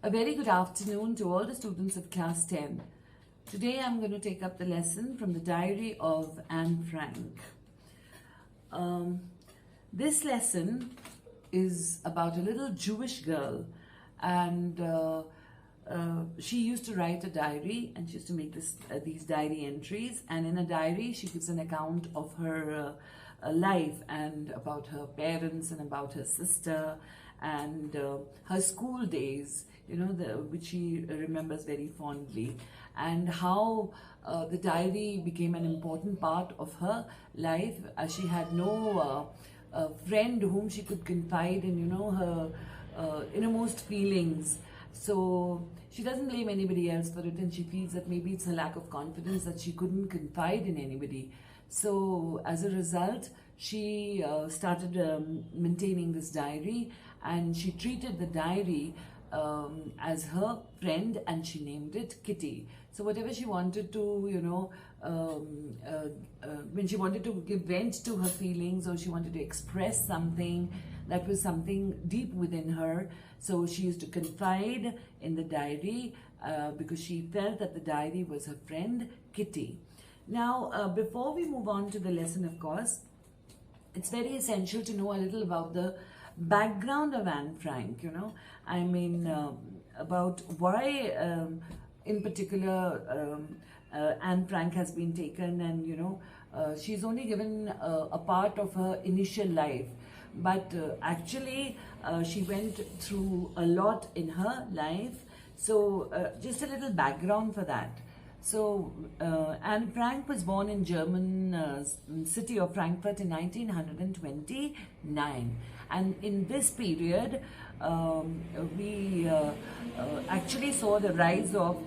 A very good afternoon to all the students of class 10. Today I'm going to take up the lesson from the diary of Anne Frank. This lesson is about a little Jewish girl, and she used to write a diary, and she used to make these diary entries, and in a diary she gives an account of her life and about her parents and about her sister and her school days, which she remembers very fondly, and how the diary became an important part of her life, as she had no friend whom she could confide in, her innermost feelings. So she doesn't blame anybody else for it, and she feels that maybe it's a lack of confidence that she couldn't confide in anybody. So as a result, she started maintaining this diary, and she treated the diary as her friend, and she named it Kitty. So whatever she wanted to, when she wanted to give vent to her feelings, or she wanted to express something that was something deep within her, so she used to confide in the diary because she felt that the diary was her friend Kitty. Now, before we move on to the lesson, of course, it's very essential to know a little about the background of Anne Frank, about why in particular Anne Frank has been taken, and she's only given a part of her initial life, but actually she went through a lot in her life. So just a little background for that. So Anne Frank was born in German city of Frankfurt in 1929, and in this period we actually saw the rise of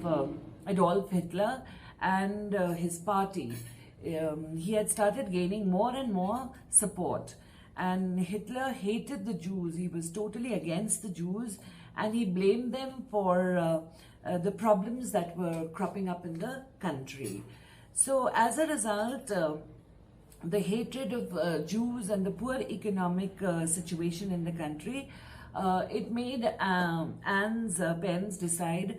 Adolf Hitler and his party. He had started gaining more and more support, and Hitler hated the Jews. He was totally against the Jews, and he blamed them for the problems that were cropping up in the country. So as a result, the hatred of Jews and the poor economic situation in the country, it made Anne's parents decide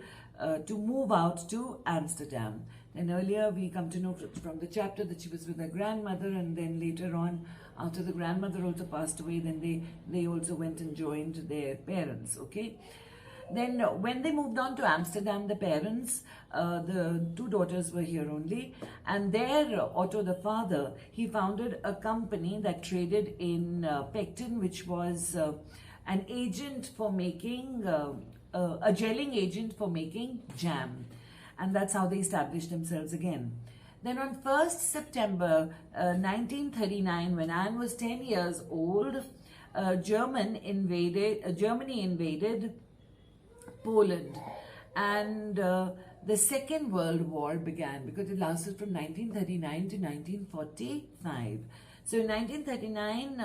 to move out to Amsterdam. And earlier we come to know from the chapter that she was with her grandmother, and then later on, after the grandmother also passed away, then they also went and joined their parents, okay? Then when they moved on to Amsterdam, the parents, the two daughters were here only, and there Otto, the father, he founded a company that traded in pectin, which was an agent for making, a gelling agent for making jam. And that's how they established themselves again. Then on 1st September 1939, when Anne was 10 years old, Germany invaded Poland, and the Second World War began, because it lasted from 1939 to 1945. So in 1939,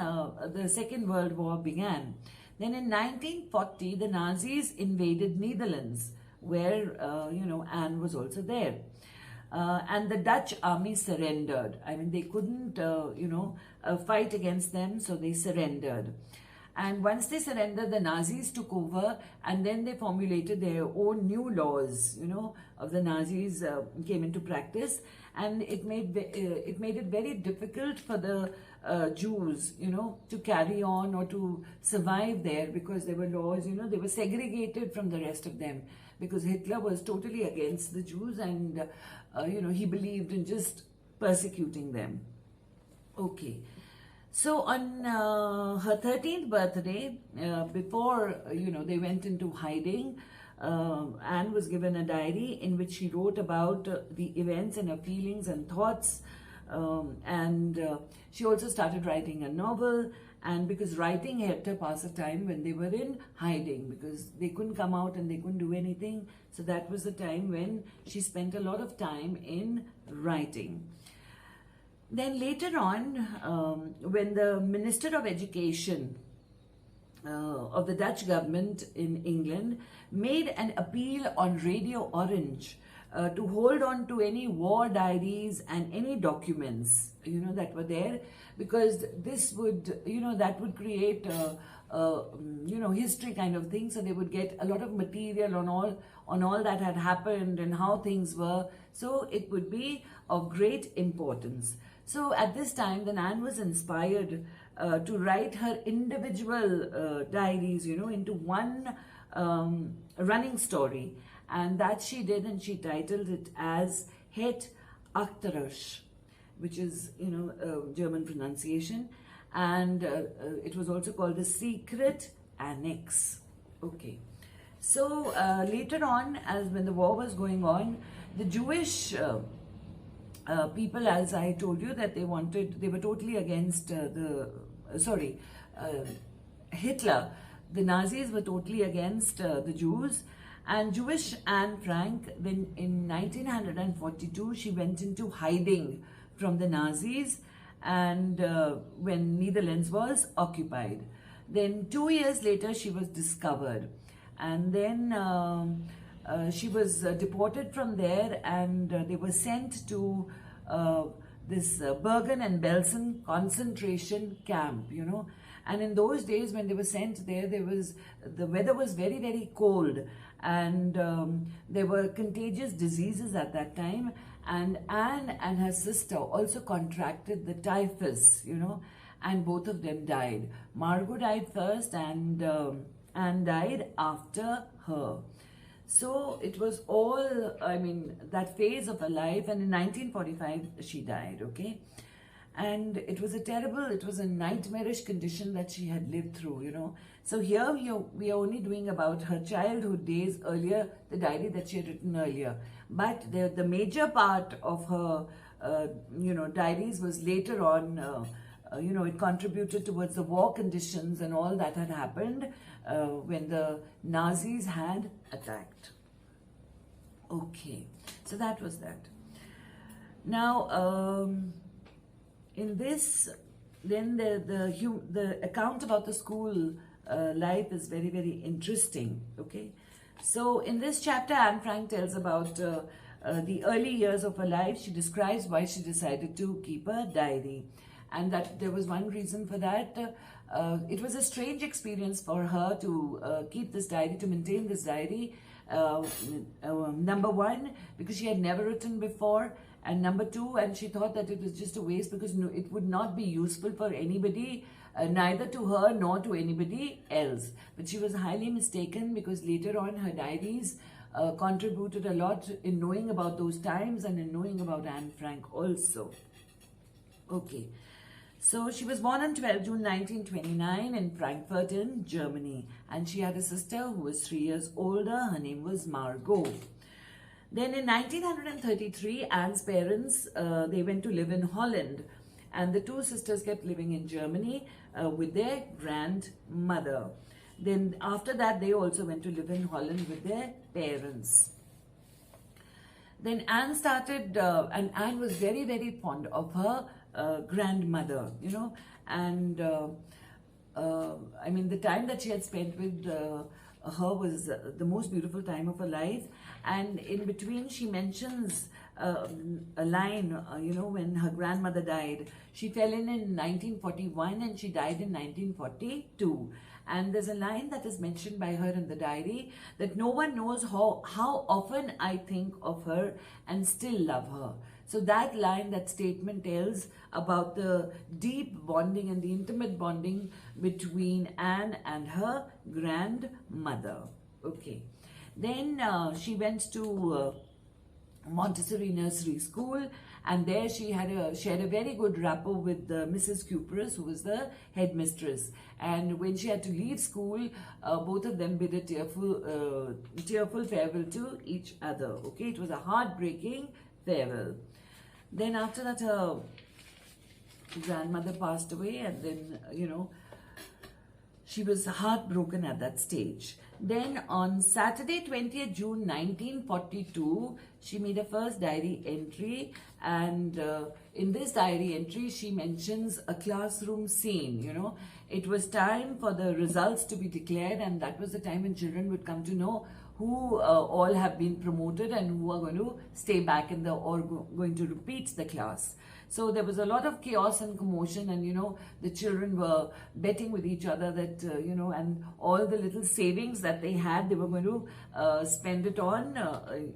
the Second World War began. Then in 1940, the Nazis invaded Netherlands, where Anne was also there. And the Dutch army surrendered. I mean, they couldn't, fight against them, so they surrendered. And once they surrendered, the Nazis took over, and then they formulated their own new laws, of the Nazis came into practice, and it made it very difficult for the Jews, to carry on or to survive there, because there were laws, they were segregated from the rest of them, because Hitler was totally against the Jews, and he believed in just persecuting them. Okay. So on her 13th birthday, before they went into hiding, Anne was given a diary in which she wrote about the events and her feelings and thoughts, and she also started writing a novel. And because writing helped her pass a time when they were in hiding, because they couldn't come out and they couldn't do anything, so that was the time when she spent a lot of time in writing. Then later on, when the Minister of Education of the Dutch government in England made an appeal on Radio Orange to hold on to any war diaries and any documents, that were there, because this would, that would create history kind of thing. So they would get a lot of material on all that had happened and how things were. So it would be of great importance. So at this time, then Anne was inspired to write her individual diaries, into one running story, and that she did, and she titled it as Het Achterhuis, which is, German pronunciation, and it was also called the Secret Annex. Okay. So later on, as when the war was going on, the Jewish people, as I told you, that they were totally against Hitler. The Nazis were totally against the Jews. And Jewish Anne Frank, then in 1942, she went into hiding from the Nazis, and when Netherlands was occupied. Then 2 years later, she was discovered, and then she was deported from there, and they were sent to this Bergen and Belsen concentration camp, And in those days, when they were sent there, the weather was very, very cold, and there were contagious diseases at that time. And Anne and her sister also contracted the typhus, and both of them died. Margot died first, and Anne died after her. So it was all, that phase of her life, and in 1945 she died, okay? And it was a nightmarish condition that she had lived through, So here we are only doing about her childhood days earlier, the diary that she had written earlier. But the major part of her, diaries was later on, it contributed towards the war conditions and all that had happened when the Nazis had attacked. Okay, so that was that. Now, in this, then the account about the school life is very, very interesting, okay? So in this chapter, Anne Frank tells about the early years of her life. She describes why she decided to keep a diary, and that there was one reason for that. It was a strange experience for her to keep this diary, to maintain this diary. Number one, because she had never written before, and number two, and she thought that it was just a waste because it would not be useful for anybody, neither to her nor to anybody else. But she was highly mistaken, because later on her diaries contributed a lot in knowing about those times and in knowing about Anne Frank also. Okay. So she was born on 12 June 1929 in Frankfurt in Germany, and she had a sister who was 3 years older. Her name was Margot. Then in 1933, Anne's parents, they went to live in Holland, and the two sisters kept living in Germany with their grandmother. Then after that, they also went to live in Holland with their parents. Then Anne started, and Anne was very, very fond of her grandmother, and the time that she had spent with her was the most beautiful time of her life. And in between, she mentions a line, when her grandmother died. She fell in 1941 and she died in 1942. And there's a line that is mentioned by her in the diary, that no one knows how often I think of her and still love her. So that line, that statement tells about the deep bonding and the intimate bonding between Anne and her grandmother. Okay. Then she went to Montessori Nursery School, and there she shared a very good rapport with Mrs. Cuperus, who was the headmistress. And when she had to leave school, both of them bid a tearful farewell to each other. Okay, it was a heartbreaking farewell. Then after that, her grandmother passed away, and then, she was heartbroken at that stage. Then on Saturday, 20th June 1942, she made her first diary entry, and in this diary entry, she mentions a classroom scene, It was time for the results to be declared, and that was the time when children would come to know who all have been promoted and who are going to stay back in the or going to repeat the class. So there was a lot of chaos and commotion, and the children were betting with each other that and all the little savings that they had, they were going to spend it on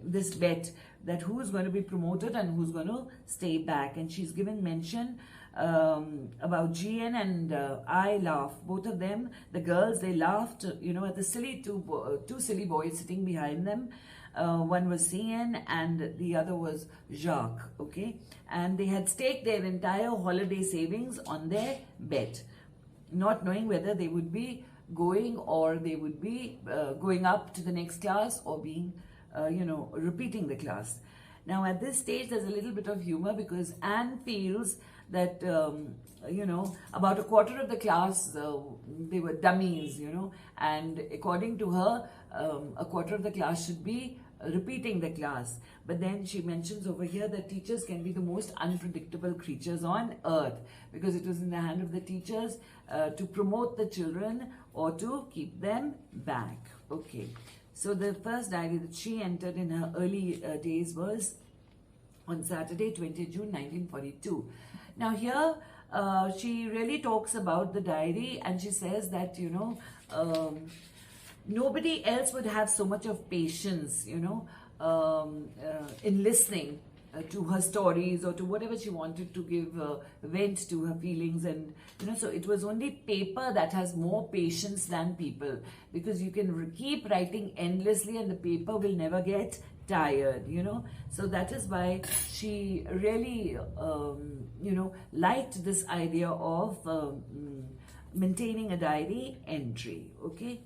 this bet, that who's going to be promoted and who's going to stay back. And she's given mention about GN and I laugh. Both of them, the girls, they laughed, at the silly two silly boys sitting behind them. One was CN and the other was Jacques, okay? And they had staked their entire holiday savings on their bet, not knowing whether they would be going or they would be going up to the next class or being, repeating the class. Now at this stage, there's a little bit of humor because Anne feels that, about a quarter of the class, they were dummies, and according to her, a quarter of the class should be repeating the class. But then she mentions over here that teachers can be the most unpredictable creatures on earth, because it was in the hand of the teachers to promote the children or to keep them back. Okay, so the first diary that she entered in her early days was on Saturday, 20th June 1942. Now here she really talks about the diary, and she says that nobody else would have so much of patience, in listening to her stories or to whatever she wanted to give vent to her feelings. And, so it was only paper that has more patience than people, because you can keep writing endlessly and the paper will never get tired, So that is why she really, liked this idea of maintaining a diary entry, okay?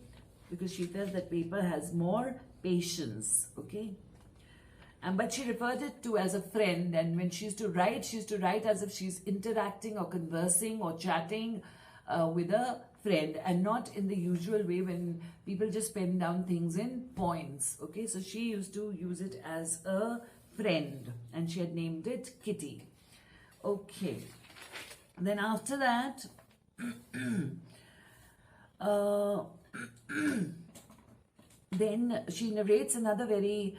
Because she felt that paper has more patience, okay? But she referred it to as a friend, and when she used to write as if she's interacting or conversing or chatting with a friend, and not in the usual way when people just pen down things in points, okay? So she used to use it as a friend, and she had named it Kitty. Okay. Then after that, then she narrates another very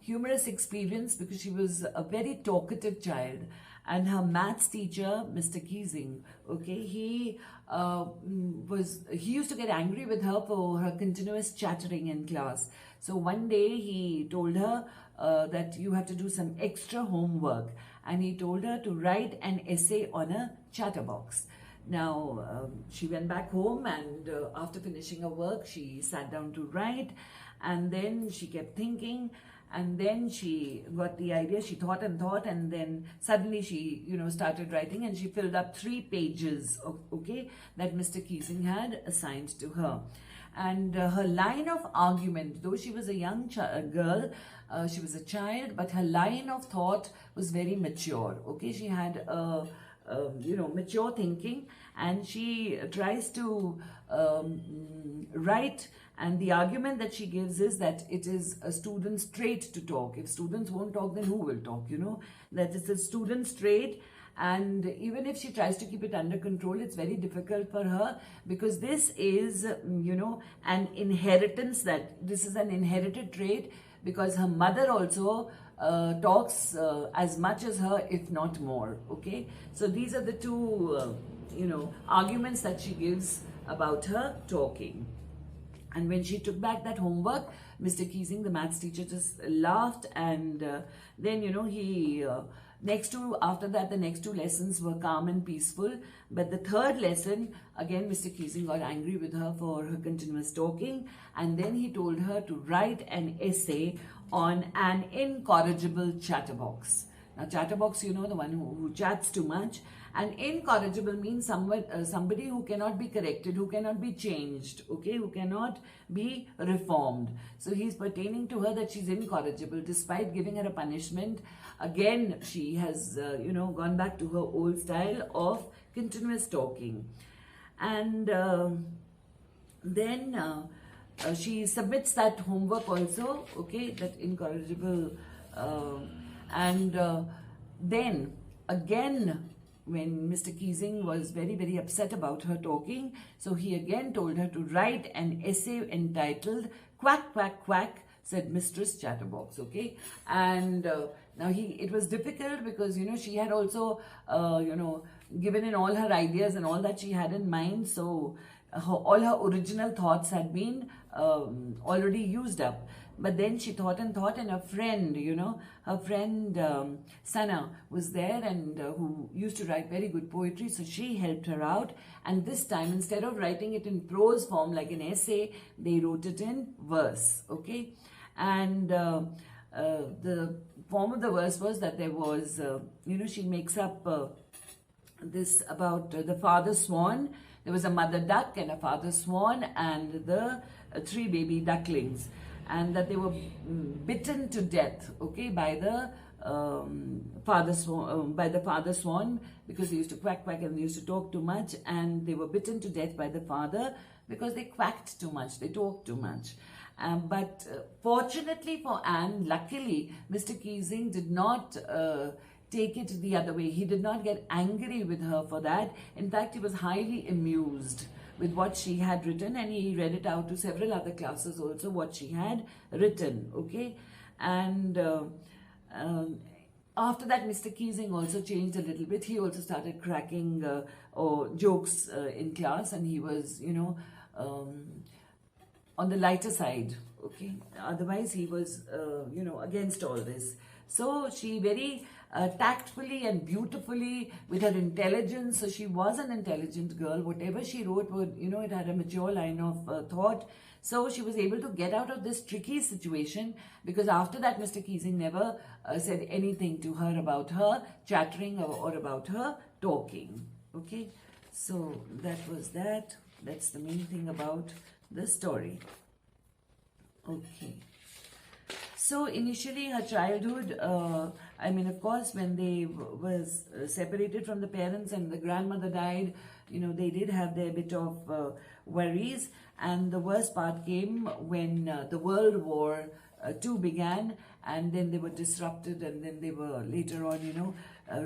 humorous experience, because she was a very talkative child, and her maths teacher, Mr. Keesing, okay, he used to get angry with her for her continuous chattering in class. So one day he told her that you have to do some extra homework, and he told her to write an essay on a chatterbox. Now, she went back home, and after finishing her work, she sat down to write, and then she kept thinking, and then she got the idea. She thought and thought, and then suddenly she, started writing, and she filled up 3 pages, okay, that Mr. Keesing had assigned to her. And her line of argument, though she was a young girl, she was a child, but her line of thought was very mature, okay? She had mature thinking, and she tries to write, and the argument that she gives is that it is a student's trait to talk. If students won't talk, then who will talk, that it's a student's trait. And even if she tries to keep it under control, it's very difficult for her, because this is, an inheritance, this is an inherited trait, because her mother also talks as much as her, if not more, okay? So these are the two, arguments that she gives about her talking. And when she took back that homework, Mr. Keesing, the maths teacher, just laughed, and then, he... after that, the next 2 lessons were calm and peaceful. But the 3rd lesson, again, Mr. Keesing got angry with her for her continuous talking. And then he told her to write an essay on an incorrigible chatterbox. Now, chatterbox, the one who chats too much. And incorrigible means somebody who cannot be corrected, who cannot be changed, okay, who cannot be reformed. So he's pertaining to her that she's incorrigible. Despite giving her a punishment, again, she has, gone back to her old style of continuous talking. And then she submits that homework also, okay, that incorrigible. Then, again, when Mr. Keesing was very, very upset about her talking. So he again told her to write an essay entitled Quack, Quack, Quack, said Mistress Chatterbox, okay? And now it was difficult because, she had also, given in all her ideas and all that she had in mind. So all her original thoughts had been already used up. But then she thought, and her friend, her friend Sana was there, and who used to write very good poetry. So she helped her out. And this time, instead of writing it in prose form like an essay, they wrote it in verse, okay? And the form of the verse was that there was, she makes up this about the father swan. There was a mother duck and a father swan and the 3 baby ducklings, and that they were bitten to death, okay, by the father swan, because they used to quack quack and they used to talk too much, and they were bitten to death by the father because they quacked too much, they talked too much. But fortunately for Anne, luckily, Mr. Keesing did not take it the other way. He did not get angry with her for that. In fact, he was highly amused with what she had written, and he read it out to several other classes also, what she had written, okay? And after that, Mr. Keesing also changed a little bit. He also started cracking jokes in class, and he was, on the lighter side, okay? Otherwise, he was, against all this. So she very tactfully and beautifully, with her intelligence, so she was an intelligent girl. Whatever she wrote, it had a mature line of thought. So she was able to get out of this tricky situation, because after that, Mr. Keesing never said anything to her about her chattering or about her talking. Okay, so that was that. That's the main thing about the story. Okay. So initially her childhood, of course, when they was separated from the parents and the grandmother died, they did have their bit of worries. And the worst part came when the World War II began, and then they were disrupted, and then they were later on,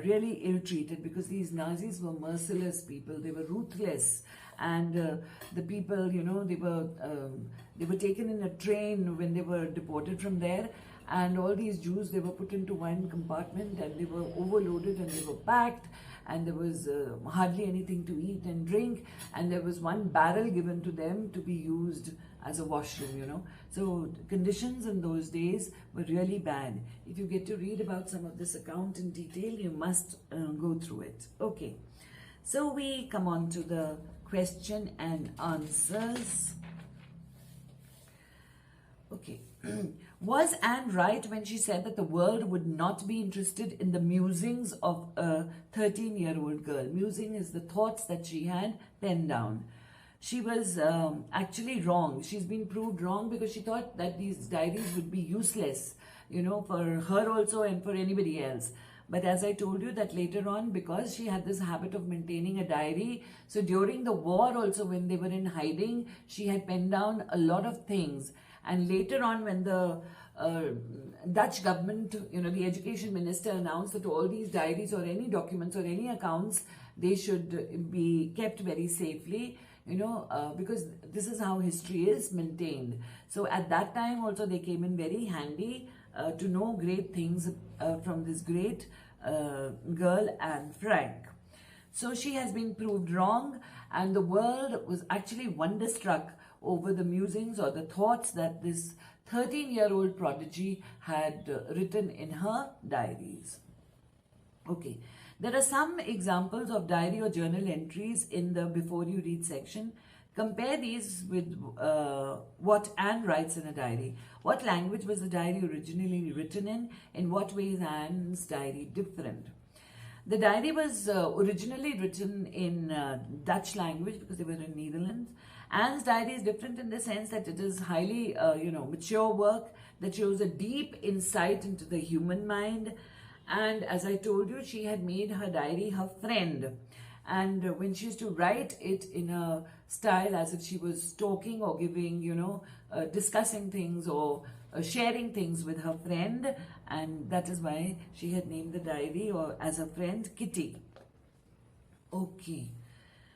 really ill-treated, because these Nazis were merciless people. They were ruthless. And the people, they were taken in a train when they were deported from there, and all these Jews, they were put into one compartment, and they were overloaded, and they were packed, and there was hardly anything to eat and drink, and there was one barrel given to them to be used as a washroom, So conditions in those days were really bad. If you get to read about some of this account in detail, you must go through it. Okay, so we come on to the question and answers. Okay. Was Anne right when she said that the world would not be interested in the musings of a 13-year-old girl? Musing is the thoughts that she had penned down. She was actually wrong. She's been proved wrong, because she thought that these diaries would be useless, for her also and for anybody else. But as I told you that later on, because she had this habit of maintaining a diary, so during the war also, when they were in hiding, she had penned down a lot of things. And later on, when the Dutch government, the education minister announced that all these diaries or any documents or any accounts, they should be kept very safely, because this is how history is maintained. So at that time also, they came in very handy to know great things from this great girl, Anne Frank. So she has been proved wrong, and the world was actually wonderstruck over the musings or the thoughts that this 13-year-old prodigy had written in her diaries. Okay, there are some examples of diary or journal entries in the Before You Read section. Compare these with what Anne writes in a diary. What language was the diary originally written in? In what way is Anne's diary different? The diary was originally written in Dutch language, because they were in Netherlands. Anne's diary is different in the sense that it is highly, mature work that shows a deep insight into the human mind. And as I told you, she had made her diary her friend. And when she used to write it in a style as if she was talking or giving, discussing things or sharing things with her friend, and that is why she had named the diary, or as a friend, Kitty. Okay.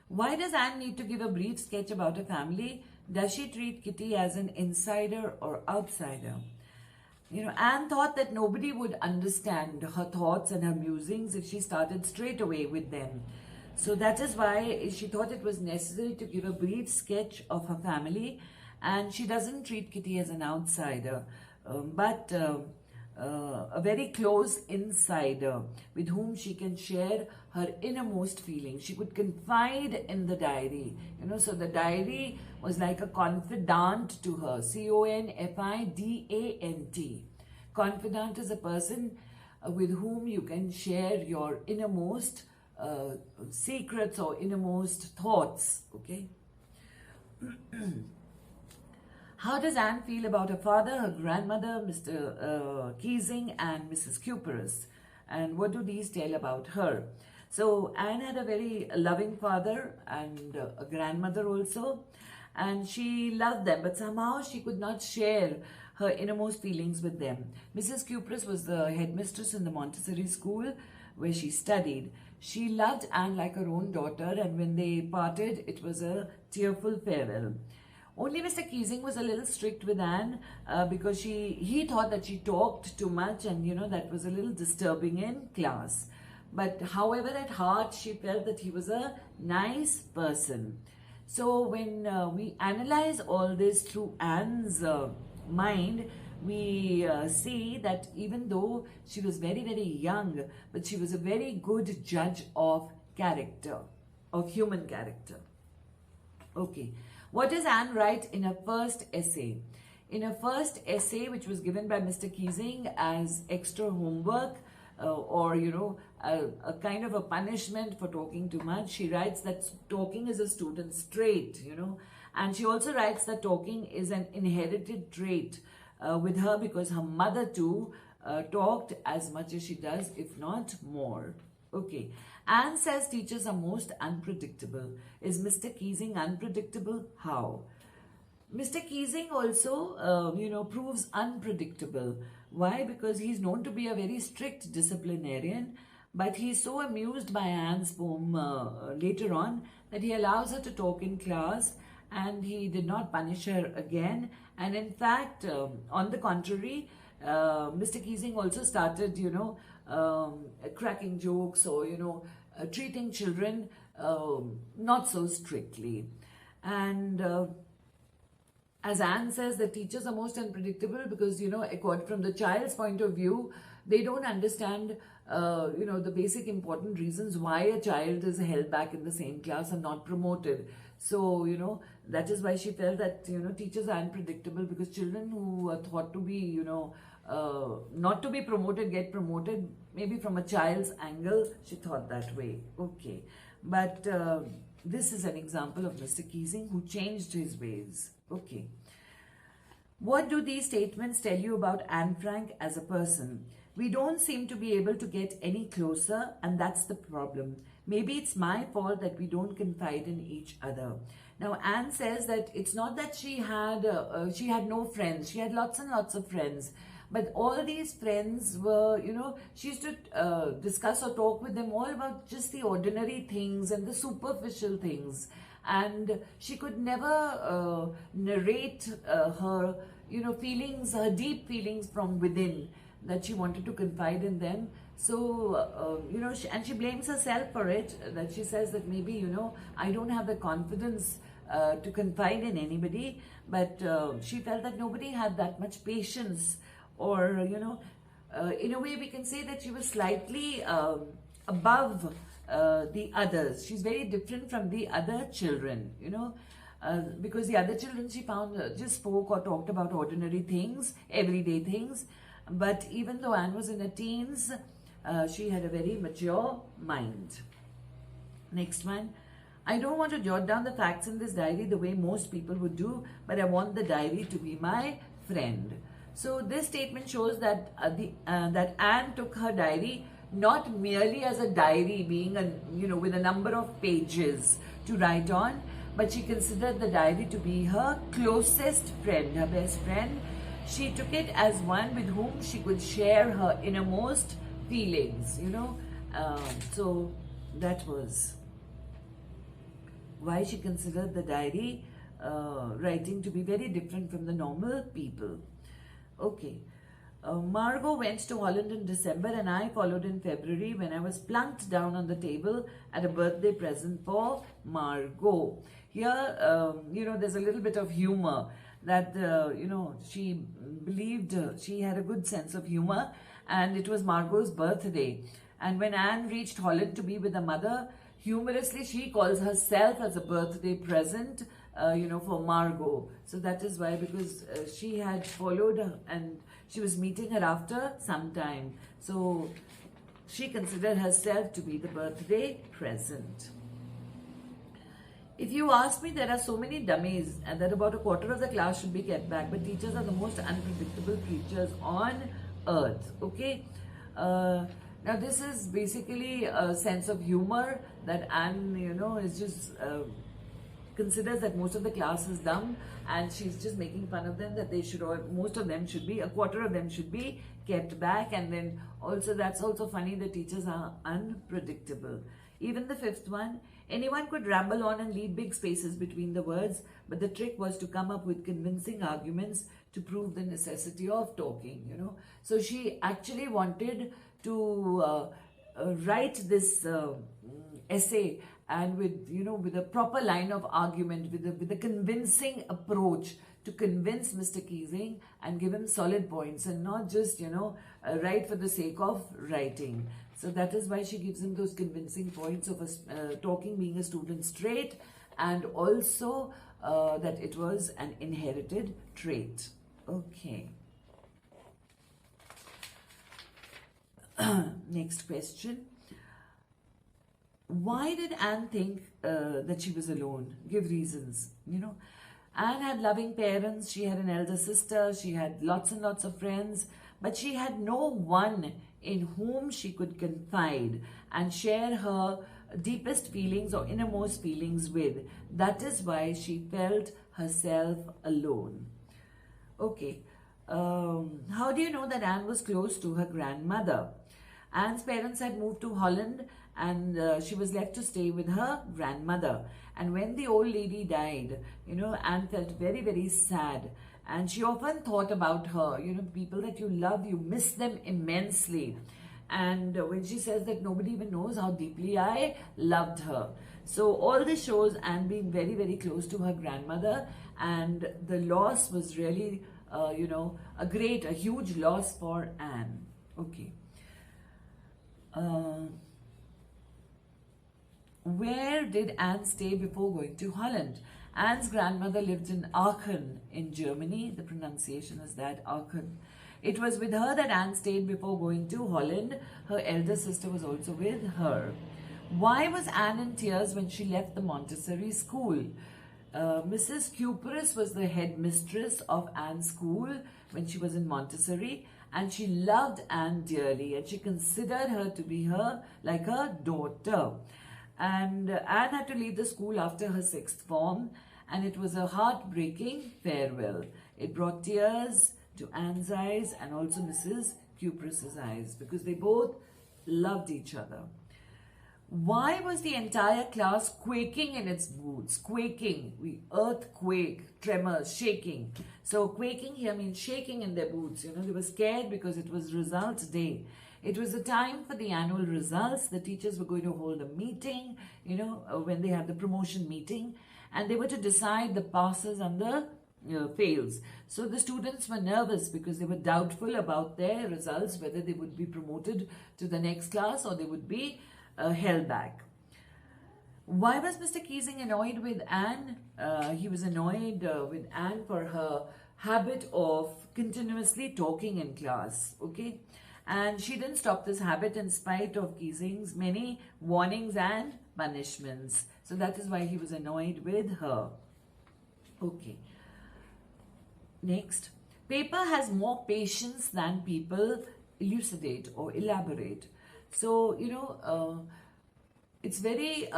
Why does Anne need to give a brief sketch about her family? Does she treat Kitty as an insider or outsider? Anne thought that nobody would understand her thoughts and her musings if she started straight away with them. So that is why she thought it was necessary to give a brief sketch of her family, and she doesn't treat Kitty as an outsider, but a very close insider with whom she can share her innermost feelings. She could confide in the diary, so the diary was like a confidant to her. Confidant. Confidant is a person with whom you can share your innermost secrets or innermost thoughts. Okay. How does Anne feel about her father, her grandmother, Mr. Keesing, and Mrs. Cuperus? And what do these tell about her? So Anne had a very loving father and a grandmother also, and she loved them, but somehow she could not share her innermost feelings with them. Mrs. Cuperus was the headmistress in the Montessori school where she studied. She loved Anne like her own daughter, and when they parted, it was a tearful farewell. Only Mr. Keesing was a little strict with Anne because he thought that she talked too much, and that was a little disturbing in class. But however, at heart, she felt that he was a nice person. So when we analyze all this through Anne's mind, we see that even though she was very, very young, but she was a very good judge of character, of human character. Okay. What does Anne write in her first essay? In her first essay, which was given by Mr. Keesing as extra homework or, a kind of a punishment for talking too much, she writes that talking is a student's trait, and she also writes that talking is an inherited trait with her because her mother too talked as much as she does, if not more. Okay. Anne says teachers are most unpredictable. Is Mr. Keesing unpredictable? How? Mr. Keesing also, proves unpredictable. Why? Because he's known to be a very strict disciplinarian, but he's so amused by Anne's poem later on that he allows her to talk in class, and he did not punish her again. And in fact, on the contrary, Mr. Keesing also started, cracking jokes or, treating children not so strictly. And as Anne says, the teachers are most unpredictable because, according from the child's point of view, they don't understand, the basic important reasons why a child is held back in the same class and not promoted. So, that is why she felt that, teachers are unpredictable because children who are thought to be, not to be promoted get promoted. Maybe from a child's angle, she thought that way. Okay. But this is an example of Mr. Keesing who changed his ways. Okay. What do these statements tell you about Anne Frank as a person? We don't seem to be able to get any closer, and that's the problem. Maybe it's my fault that we don't confide in each other. Now, Anne says that it's not that she had no friends. She had lots and lots of friends. But all these friends were, she used to discuss or talk with them all about just the ordinary things and the superficial things. And she could never narrate her, feelings, her deep feelings from within, that she wanted to confide in them. So, and she blames herself for it, that she says that maybe, I don't have the confidence to confide in anybody, but she felt that nobody had that much patience. Or, in a way we can say that she was slightly above the others. She's very different from the other children, because the other children she found just spoke or talked about ordinary things, everyday things. But even though Anne was in her teens, she had a very mature mind. Next one. I don't want to jot down the facts in this diary the way most people would do, but I want the diary to be my friend. So this statement shows that that Anne took her diary not merely as a diary being with a number of pages to write on, but she considered the diary to be her closest friend, her best friend. She took it as one with whom she could share her innermost feelings, so that was why she considered the diary writing to be very different from the normal people. Okay. Margot went to Holland in December and I followed in February when I was plunked down on the table at a birthday present for Margot. Here, there's a little bit of humor that, she believed she had a good sense of humor and it was Margot's birthday. And when Anne reached Holland to be with her mother, humorously she calls herself as a birthday present, for Margot. So that is why, because she had followed her and she was meeting her after some time. So she considered herself to be the birthday present. If you ask me, there are so many dummies and that about a quarter of the class should be kept back, but teachers are the most unpredictable creatures on earth. Okay. Now this is basically a sense of humor that Anne, is just considers that most of the class is dumb and she's just making fun of them, that they should, or most of them should be, a quarter of them should be kept back. And then also, that's also funny, the teachers are unpredictable. Even the fifth one, anyone could ramble on and leave big spaces between the words, but the trick was to come up with convincing arguments to prove the necessity of talking, So she actually wanted to write this essay and with a proper line of argument, with a convincing approach to convince Mr. Keesing and give him solid points and not just, write for the sake of writing. So that is why she gives him those convincing points of talking being a student's trait, and also that it was an inherited trait. Okay. Next question. Why did Anne think that she was alone? Give reasons. Anne had loving parents, she had an elder sister, she had lots and lots of friends, but she had no one in whom she could confide and share her deepest feelings or innermost feelings with. That is why she felt herself alone. Okay. How do you know that Anne was close to her grandmother? Anne's parents had moved to Holland and she was left to stay with her grandmother. And when the old lady died, Anne felt very, very sad. And she often thought about her, people that you love, you miss them immensely. And when she says that nobody even knows how deeply I loved her. So all this shows Anne being very, very close to her grandmother, and the loss was really, a huge loss for Anne. Okay. Where did Anne stay before going to Holland? Anne's grandmother lived in Aachen in Germany. The pronunciation is that, Aachen. It was with her that Anne stayed before going to Holland. Her elder sister was also with her. Why was Anne in tears when she left the Montessori school? Mrs. Cuperus was the headmistress of Anne's school when she was in Montessori, and she loved Anne dearly, and she considered her to be like her daughter. And Anne had to leave the school after her sixth form, and it was a heartbreaking farewell. It brought tears to Anne's eyes and also Mrs. Cuperus's eyes, because they both loved each other. Why was the entire class quaking in its boots? Quaking, earthquake, tremors, shaking. So quaking here means shaking in their boots. They were scared because it was results day. It was the time for the annual results. The teachers were going to hold a meeting, when they had the promotion meeting, and they were to decide the passes and the fails. So the students were nervous because they were doubtful about their results, whether they would be promoted to the next class or they would be held back. Why was Mr. Keesing annoyed with Anne? He was annoyed with Anne for her habit of continuously talking in class. Okay. And she didn't stop this habit in spite of Keesing's many warnings and punishments. So that is why he was annoyed with her. Okay. Next. Paper has more patience than people elucidate or elaborate. So, it's very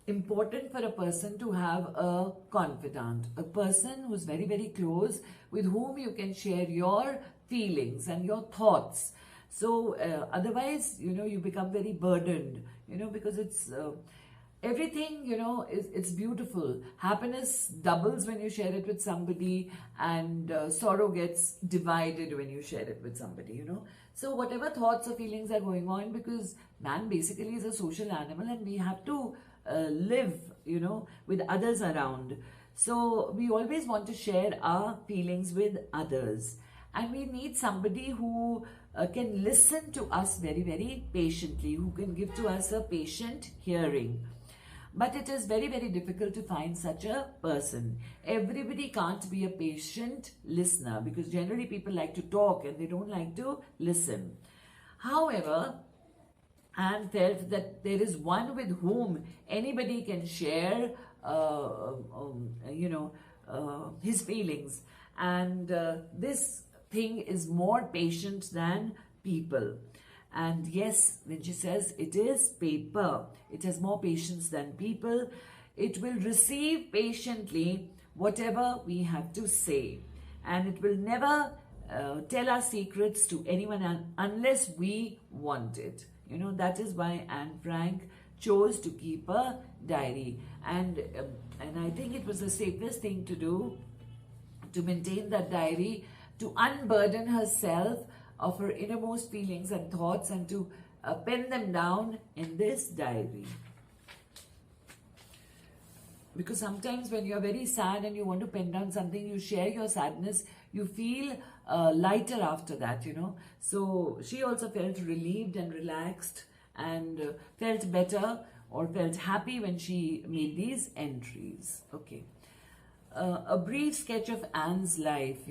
important for a person to have a confidant, a person who's very, very close, with whom you can share your feelings and your thoughts. So otherwise, you become very burdened, because it's everything, it's beautiful. Happiness doubles when you share it with somebody, and sorrow gets divided when you share it with somebody. So whatever thoughts or feelings are going on, because man basically is a social animal, and we have to live, with others around. So we always want to share our feelings with others, and we need somebody who can listen to us very, very patiently, who can give to us a patient hearing. But it is very, very difficult to find such a person. Everybody can't be a patient listener, because generally people like to talk and they don't like to listen. However, Anne felt that there is one with whom anybody can share, his feelings. And this thing is more patient than people. And yes, when she says it is paper, it has more patience than people. It will receive patiently whatever we have to say. And it will never tell our secrets to anyone unless we want it. That is why Anne Frank chose to keep a diary. And I think it was the safest thing to do, to maintain that diary, to unburden herself of her innermost feelings and thoughts, and to pen them down in this diary. Because sometimes when you're very sad and you want to pen down something, you share your sadness, you feel lighter after that, So she also felt relieved and relaxed, and felt better or felt happy when she made these entries. Okay. A brief sketch of Anne's life,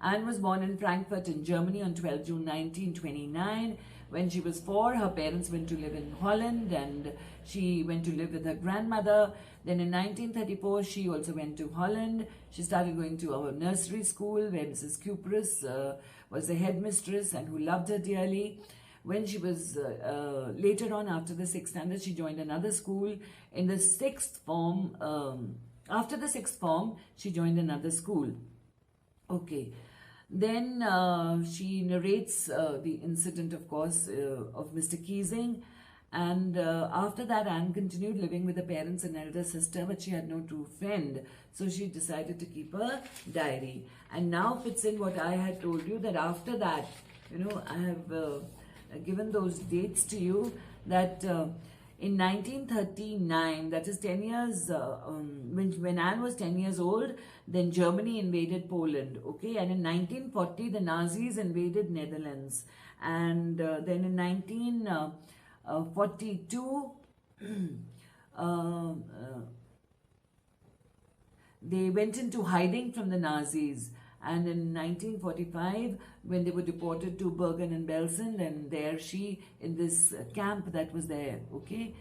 Anne was born in Frankfurt in Germany on 12 June 1929. When she was 4, her parents went to live in Holland, and she went to live with her grandmother. Then in 1934, she also went to Holland. She started going to our nursery school, where Mrs. Kupris was the headmistress and who loved her dearly. When she was later on, after the 6th standard, she joined another school. In the 6th form, after the 6th form, she joined another school. Okay. Then she narrates the incident, of course, of Mr. Keesing. And after that, Anne continued living with her parents and elder sister, but she had no true friend. So she decided to keep a diary. And now fits in what I had told you, that after that, I have given those dates to you, that in 1939, that is 10 years, when Anne was 10 years old, then Germany invaded Poland, okay? And in 1940, the Nazis invaded Netherlands. And then in 1942, they went into hiding from the Nazis. And in 1945, when they were deported to Bergen and Belsen, and there she, in this camp that was there, okay?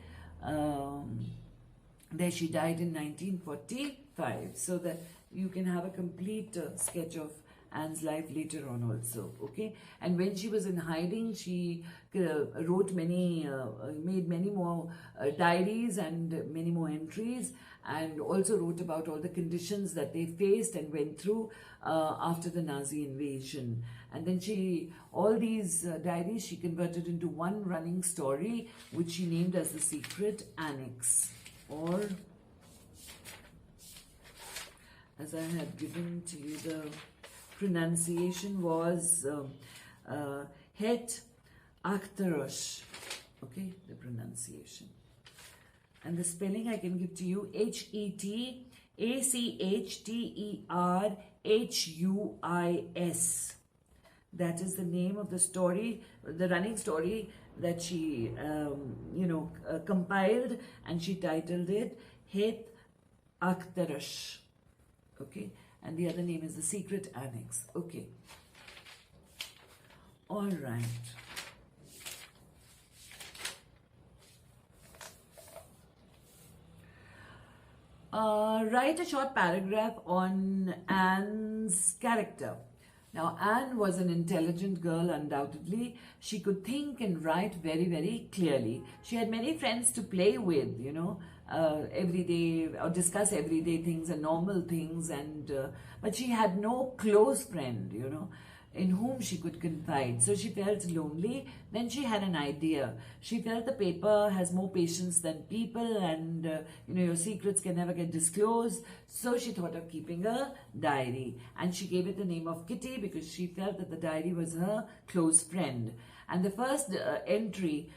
There she died in 1945. So that you can have a complete sketch of Anne's life later on also, okay? And when she was in hiding, she wrote made many more diaries and many more entries, and also wrote about all the conditions that they faced and went through after the Nazi invasion. And then all these diaries she converted into one running story, which she named as The Secret Annex, or, as I had given to you, the pronunciation was Het Achterus, okay, the pronunciation. And the spelling I can give to you, H-E-T-A-C-H-T-E-R-H-U-I-S. That is the name of the story, the running story that she, compiled, and she titled it Het Achterus, okay? And the other name is The Secret Annex, okay? All right. Write a short paragraph on Anne's character. Now, Anne was an intelligent girl, undoubtedly. She could think and write very, very clearly. She had many friends to play with, every day, or discuss everyday things and normal things, and but she had no close friend, in whom she could confide. So she felt lonely. Then she had an idea. She felt the paper has more patience than people, and your secrets can never get disclosed. So she thought of keeping a diary, and she gave it the name of Kitty because she felt that the diary was her close friend. And the first entry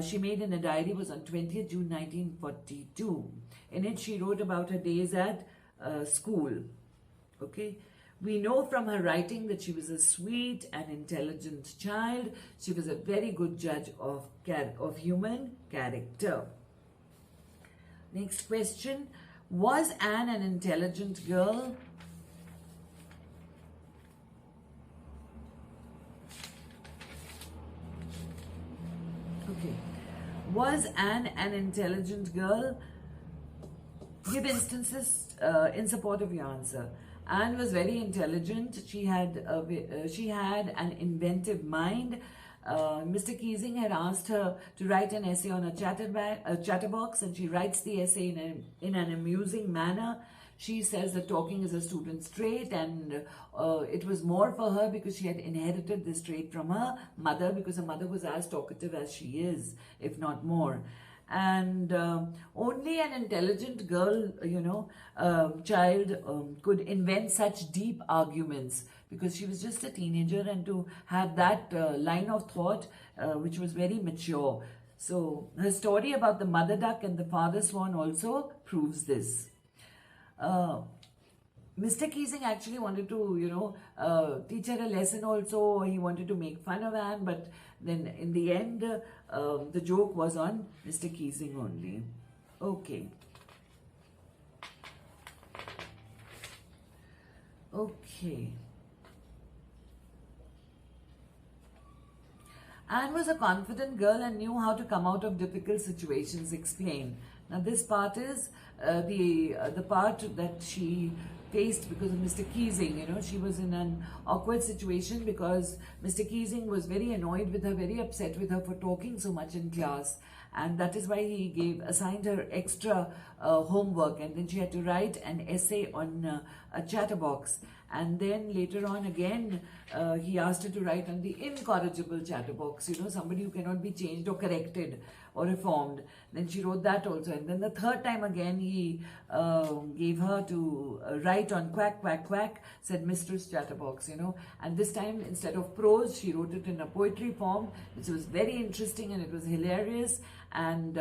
she made in a diary was on 20th June 1942. In it, she wrote about her days at school. Okay. We know from her writing that she was a sweet and intelligent child. She was a very good judge of human character. Next question. Was Anne an intelligent girl? Okay. Was Anne an intelligent girl? Give instances in support of your answer. Anne was very intelligent. She had an inventive mind. Mr. Keesing had asked her to write an essay on a chatterbox, and she writes the essay in an amusing manner. She says that talking is a student's trait, and it was more for her because she had inherited this trait from her mother, because her mother was as talkative as she is, if not more. And only an intelligent girl, child could invent such deep arguments, because she was just a teenager, and to have that line of thought which was very mature. So her story about the mother duck and the father swan also proves this. Mr. Keesing actually wanted to, teach her a lesson also. He wanted to make fun of Anne, but then in the end, the joke was on Mr. Keesing only. Okay. Okay. Anne was a confident girl and knew how to come out of difficult situations. Explain. Now this part is the part that she faced because of Mr. Keesing. She was in an awkward situation because Mr. Keesing was very annoyed with her, very upset with her for talking so much in class. And that is why he assigned her extra homework, and then she had to write an essay on a chatterbox. And then later on again, he asked her to write on the incorrigible chatterbox, somebody who cannot be changed or corrected or reformed. Then she wrote that also. And then the third time again, he gave her to write on quack, quack, quack, said Mistress Chatterbox, And this time, instead of prose, she wrote it in a poetry form, which was very interesting and it was hilarious. And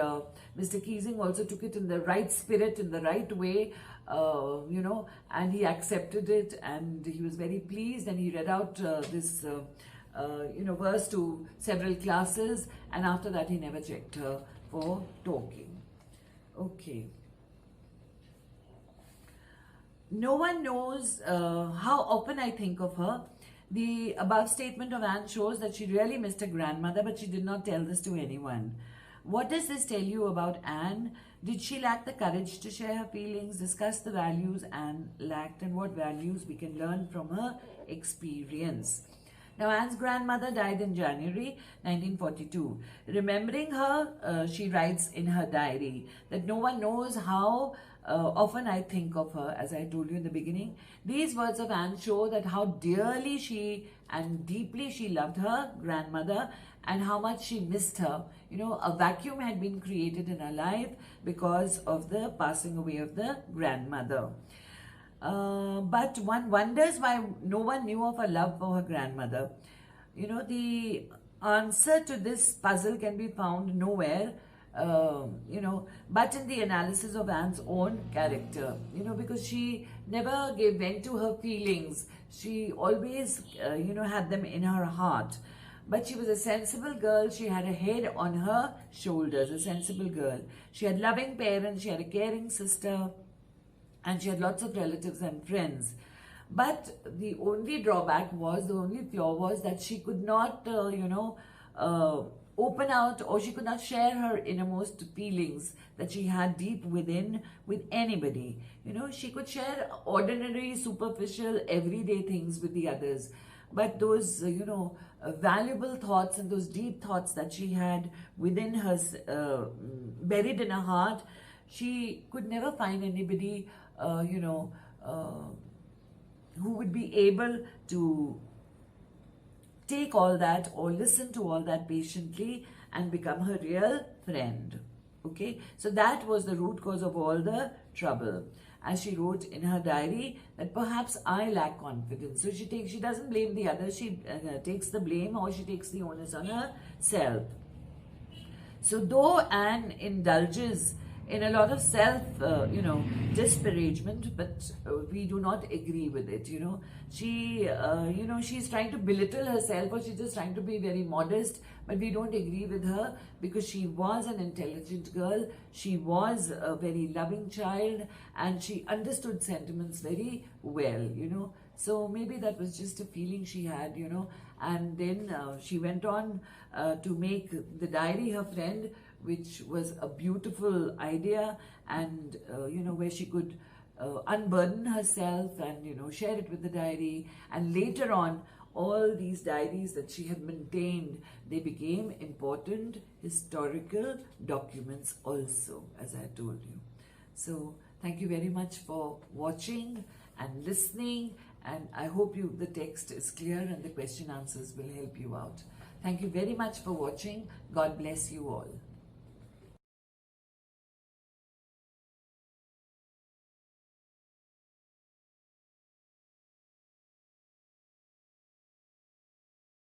Mr. Keesing also took it in the right spirit, in the right way, and he accepted it, and he was very pleased, and he read out this verse to several classes, and after that he never checked her for talking. Okay. No one knows how often I think of her. The above statement of Anne shows that she really missed her grandmother, but she did not tell this to anyone. What does this tell you about Anne? Did she lack the courage to share her feelings? Discuss the values Anne lacked and what values we can learn from her experience. Now, Anne's grandmother died in January 1942. Remembering her, she writes in her diary that no one knows how often I think of her, as I told you in the beginning. These words of Anne show that how dearly she and deeply she loved her grandmother and how much she missed her. A vacuum had been created in her life because of the passing away of the grandmother. But one wonders why no one knew of her love for her grandmother. The answer to this puzzle can be found nowhere, but in the analysis of Anne's own character, because she never gave vent to her feelings. She always, had them in her heart. But she was a sensible girl. She had a head on her shoulders, a sensible girl. She had loving parents, she had a caring sister, and she had lots of relatives and friends. But the only drawback was, the only flaw was that she could not, open out, or she could not share her innermost feelings that she had deep within with anybody. She could share ordinary, superficial, everyday things with the others. But those, valuable thoughts and those deep thoughts that she had within her, buried in her heart, she could never find anybody, who would be able to take all that or listen to all that patiently and become her real friend. Okay, so that was the root cause of all the trouble. As she wrote in her diary that perhaps I lack confidence. So she doesn't blame the other, she takes the blame, or she takes the onus on herself. So though Anne indulges in a lot of self, disparagement, but we do not agree with it. She's trying to belittle herself, or she's just trying to be very modest, but we don't agree with her because she was an intelligent girl. She was a very loving child, and she understood sentiments very well. So maybe that was just a feeling she had. And then she went on to make the diary her friend, which was a beautiful idea, and where she could unburden herself and share it with the diary. And later on, all these diaries that she had maintained, they became important historical documents also, as I told you. So thank you very much for watching and listening, and I hope the text is clear and the question answers will help you out. Thank you very much for watching. God bless you all.